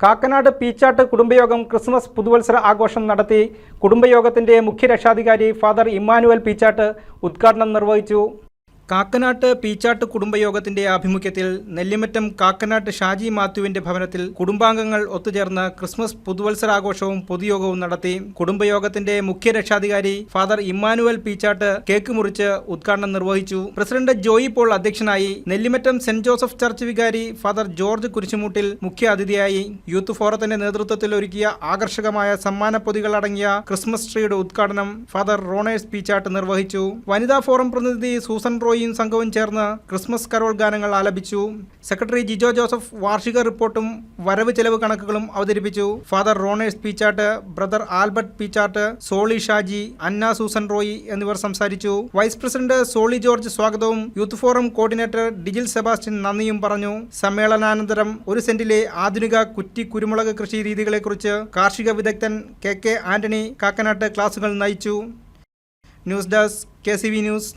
Kakkanad Peechatt കുടുംബയോഗം Christmas പുതുവത്സര ആഘോഷം നടത്തി. കുടുംബയോഗത്തിന്റെ മുഖ്യ രക്ഷാധികാരി ഫാദർ ഇമ്മാനുവൽ പീച്ചാട്ട് ഉദ്ഘാടനം നിർവഹിച്ചു. കാക്കനാട്ട് പീച്ചാട്ട് കുടുംബയോഗത്തിന്റെ ആഭിമുഖ്യത്തിൽ നെല്ലിമറ്റം കാക്കനാട്ട് ഷാജി മാത്യുവിന്റെ ഭവനത്തിൽ കുടുംബാംഗങ്ങൾ ഒത്തുചേർന്ന് ക്രിസ്മസ് പുതുവത്സരാഘോഷവും പൊതുയോഗവും നടത്തി. കുടുംബയോഗത്തിന്റെ മുഖ്യ രക്ഷാധികാരി ഫാദർ ഇമ്മാനുവൽ പീച്ചാട്ട് കേക്ക് മുറിച്ച് ഉദ്ഘാടനം നിർവഹിച്ചു. പ്രസിഡന്റ് ജോയി പോൾ അധ്യക്ഷനായി. നെല്ലിമറ്റം സെന്റ് ജോസഫ് ചർച്ച് വികാരി ഫാദർ ജോർജ് കുരിശുമൂട്ടിൽ മുഖ്യ അതിഥിയായി. യൂത്ത് ഫോറത്തിന്റെ നേതൃത്വത്തിൽ ഒരുക്കിയ ആകർഷകമായ സമ്മാന പൊതികൾ അടങ്ങിയ ക്രിസ്മസ് ട്രീയുടെ ഉദ്ഘാടനം ഫാദർ റോണേഴ്സ് പീച്ചാട്ട് നിർവഹിച്ചു. വനിതാ ഫോറം പ്രതിനിധി സൂസൻ റോയി സംഘവും ചേർന്ന് ക്രിസ്മസ് കരോൾ ഗാനങ്ങൾ ആലപിച്ചു. സെക്രട്ടറി ജിജോ ജോസഫ് വാർഷിക റിപ്പോർട്ടും വരവ് ചെലവ് കണക്കുകളും അവതരിപ്പിച്ചു. ഫാദർ റോണേഴ്സ് പീച്ചാട്ട്, brother Albert Peechatt, Soly Shaji, Anna Susan Roy എന്നിവർ സംസാരിച്ചു. വൈസ് പ്രസിഡന്റ് സോളി ജോർജ് സ്വാഗതവും youth forum coordinator Dijil Sebastian നന്ദിയും പറഞ്ഞു. സമ്മേളനാനന്തരം 1 സെന്റിലെ ആധുനിക കുറ്റി കുരുമുളക് കൃഷി രീതികളെക്കുറിച്ച് കാർഷിക വിദഗ്ധൻ കെ ആന്റണി കാക്കനാട്ട് ക്ലാസുകൾ നയിച്ചു. News desk KCV news.